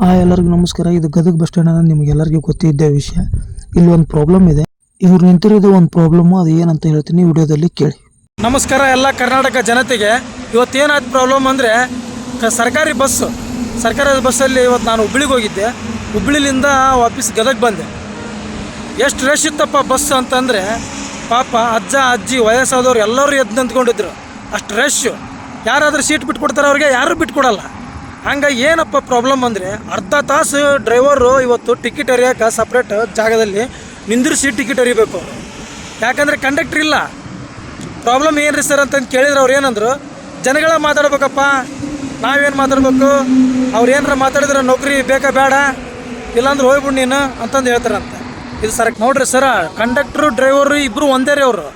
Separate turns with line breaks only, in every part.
ಎಲ್ಲರಿಗೂ ನಮಸ್ಕಾರ. ಇದು ಗದಗ ಬಸ್ ಸ್ಟ್ಯಾಂಡ್ ಅನ್ನೋದು ನಿಮಗೆಲ್ಲರಿಗೂ ಗೊತ್ತಿದ್ದ ವಿಷಯ. ಇಲ್ಲಿ ಒಂದು ಪ್ರಾಬ್ಲಮ್ ಇದೆ. ಇವ್ರು ನಿಂತಿರೋದು ಒಂದು ಪ್ರಾಬ್ಲಮ್ಮು. ಅದು ಏನಂತ ಹೇಳ್ತೀನಿ, ವಿಡಿಯೋದಲ್ಲಿ ಕೇಳಿ.
ನಮಸ್ಕಾರ ಎಲ್ಲ ಕರ್ನಾಟಕ ಜನತೆಗೆ. ಇವತ್ತೇನಾದ ಪ್ರಾಬ್ಲಮ್ ಅಂದರೆ ಸರ್ಕಾರಿ ಬಸ್ಸಲ್ಲಿ ಇವತ್ತು ನಾನು ಹುಬ್ಳಿಗೆ ಹೋಗಿದ್ದೆ. ಹುಬ್ಳಿಲಿಂದ ವಾಪಸ್ ಗದಗ ಬಂದೆ. ಎಷ್ಟು ರಶ್ ಇತ್ತಪ್ಪ ಬಸ್ ಅಂತಂದರೆ, ಪಾಪ ಅಜ್ಜ ಅಜ್ಜಿ ವಯಸ್ಸಾದವ್ರು ಎಲ್ಲರೂ ಎದ್ದು ನಿಂತ್ಕೊಂಡಿದ್ರು. ಅಷ್ಟು ರಶ್. ಯಾರಾದರೂ ಸೀಟ್ ಬಿಟ್ಕೊಡ್ತಾರೆ ಅವ್ರಿಗೆ, ಯಾರೂ ಬಿಟ್ಕೊಡಲ್ಲ. ಹಂಗಾಗಿ ಏನಪ್ಪ ಪ್ರಾಬ್ಲಮ್ ಅಂದರೆ, ಅರ್ಧ ತಾಸು ಡ್ರೈವರು ಇವತ್ತು ಟಿಕೆಟ್ ಹರಿಯೋಕೆ ಸಪ್ರೇಟ್ ಜಾಗದಲ್ಲಿ ನಿಂದಿರಿಸಿ ಟಿಕೆಟ್ ಹರಿಬೇಕು. ಯಾಕಂದರೆ ಕಂಡಕ್ಟ್ರ್ ಇಲ್ಲ. ಪ್ರಾಬ್ಲಮ್ ಏನು ರೀ ಸರ್ ಅಂತಂದು ಕೇಳಿದ್ರೆ ಅವ್ರು ಏನಂದ್ರು, ಜನಗಳ ಮಾತಾಡ್ಬೇಕಪ್ಪ, ನಾವೇನು ಮಾತಾಡ್ಬೇಕು, ಅವ್ರು ಏನಾರ ಮಾತಾಡಿದ್ರೆ ನೌಕರಿ ಬೇಕಾ ಬೇಡ, ಇಲ್ಲಾಂದ್ರೆ ಹೋಗ್ಬಿಡು ನೀನು ಅಂತಂದು ಹೇಳ್ತಾರಂತ. ಇದು ಸರ್ ನೋಡ್ರಿ ಸರ, ಕಂಡಕ್ಟ್ರು ಡ್ರೈವರು ಇಬ್ಬರು ಒಂದೇ ರೀ. ಅವರು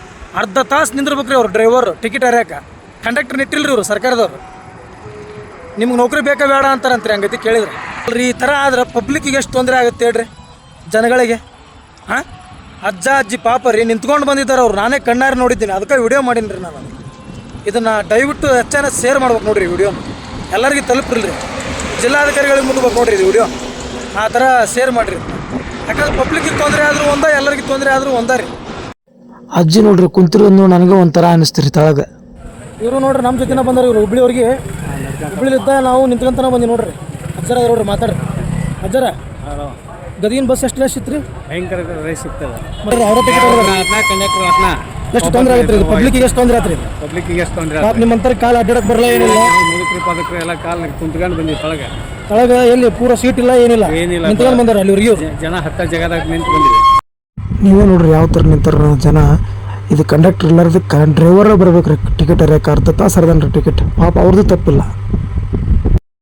ಅರ್ಧ ತಾಸು ನಿಂದಿರ್ಬೇಕು ರೀ ಅವ್ರು ಡ್ರೈವರು ಟಿಕೆಟ್ ಹರಿಯೋಕೆ. ಕಂಡಕ್ಟ್ರ್ ನಿಟ್ಟಿಲ್ರಿ ಇವರು ಸರ್ಕಾರದವ್ರು. ನಿಮ್ಗೆ ನೌಕರಿ ಬೇಕಾ ಬೇಡ ಅಂತಾರಂತ್ರಿ. ಹಂಗೈತಿ ಕೇಳಿದ್ರೆ ಅಲ್ರಿ. ಈ ಥರ ಆದ್ರೆ ಪಬ್ಲಿಕ್ಕಿಗೆ ಎಷ್ಟು ತೊಂದರೆ ಆಗುತ್ತೆ ಹೇಳ್ರಿ, ಜನಗಳಿಗೆ. ಹಾಂ, ಅಜ್ಜ ಅಜ್ಜಿ ಪಾಪ ರೀ ನಿಂತ್ಕೊಂಡು ಬಂದಿದ್ದಾರೆ ಅವ್ರು. ನಾನೇ ಕಣ್ಣಾರೆ ನೋಡಿದ್ದೀನಿ, ಅದಕ್ಕೆ ವಿಡಿಯೋ ಮಾಡೀನಿ ರೀ ನಾನು. ಇದನ್ನು ದಯವಿಟ್ಟು ಹೆಚ್ಚಾನ ಶೇರ್ ಮಾಡ್ಬೇಕು ನೋಡಿರಿ ವಿಡಿಯೋನ. ಎಲ್ಲರಿಗೂ ತಲುಪಿರಲಿ. ಜಿಲ್ಲಾಧಿಕಾರಿಗಳಿಗೆ ಮುಟ್ಬೇಕು ನೋಡಿರಿ ಇದು ವಿಡಿಯೋ. ಆ ಥರ ಶೇರ್ ಮಾಡಿರಿ. ಯಾಕಂದ್ರೆ ಪಬ್ಲಿಕ್ಕಿಗೆ ತೊಂದರೆ ಆದರೂ ಒಂದ, ಎಲ್ಲರಿಗೂ ತೊಂದರೆ ಆದರೂ ಒಂದ ರೀ.
ಅಜ್ಜಿ ನೋಡ್ರಿ ಕುಂತಿರೋದು ನನಗೆ ಒಂಥರ ಅನ್ನಿಸ್ತೀರಿ ತಳಗ.
ಇವರು ನೋಡ್ರಿ ನಮ್ಮ ಜೊತೆನ ಬಂದಾರ. ಇವರು ಹುಬ್ಳಿಯವ್ರಿಗೆ, ಹುಬ್ಳಿಲಿದ್ದ ನಾವು ನಿಂತ್ಕೊಂತನ ಬಂದಿ ನೋಡ್ರಿ. ಅಜ್ಜರ ನೋಡ್ರಿ, ಮಾತಾಡ್ರಿ ಅಜ್ಜರ. ಗದಗಿನ ಬಸ್ ಎಷ್ಟು ರಶ್ ಇತ್ತು ರೀ?
ಭಯಂಕರ ರಶ್ ಇರ್ತದೆ.
ಎಷ್ಟು ತೊಂದರೆ ಆಗುತ್ತೆ ರೀ ಪಬ್ಲಿಕ್ಕಿಗೆ? ಎಷ್ಟು ತೊಂದರೆ ಆಯ್ತು ರೀ
ಪಬ್ಲಿಕ್ಕಿಗೆ? ಎಷ್ಟು ತೊಂದರೆ
ನಿಮ್ಮಂತರ ಕಾಲು ಅಡ್ಡಾಡಕ್ಕೆ ಬರಲ್ಲ, ಏನಿಲ್ಲ.
ಮುದುಕರು ಪದಕರು ಎಲ್ಲ ಕಾಲು ಕುಂತ್ಕೊಂಡು ಬಂದಿವಿ
ತಳಗ ಎಲ್ಲಿ ಪೂರ ಸೀಟ್ ಇಲ್ಲ, ಏನಿಲ್ಲ. ನಿಂತ್ಕೊಂಡು ಬಂದಾರ ಅಲ್ಲಿವ್ರಿಗೆ.
ಜನ ಹತ್ತ ಜಾಗದಾಗ ನಿಂತು ಬಂದಿವಿ.
ನೀವೇ ನೋಡ್ರಿ ಯಾವ ಥರ ನಿಂತಾರ ಜನ. ಇದು ಕಂಡಕ್ಟರ್ ಇಲ್ಲಾರ್ದಕ್ಕೆ ಡ್ರೈವರೇ ಬರ್ಬೇಕು ರೀ ಟಿಕೆಟ್ ಹರಿಯೋಕೆ. ಅರ್ಧ ತಾಸು ಹರಿದನ್ರಿ ಟಿಕೆಟ್. ಪಾಪ ಅವ್ರದ್ದು ತಪ್ಪಿಲ್ಲ.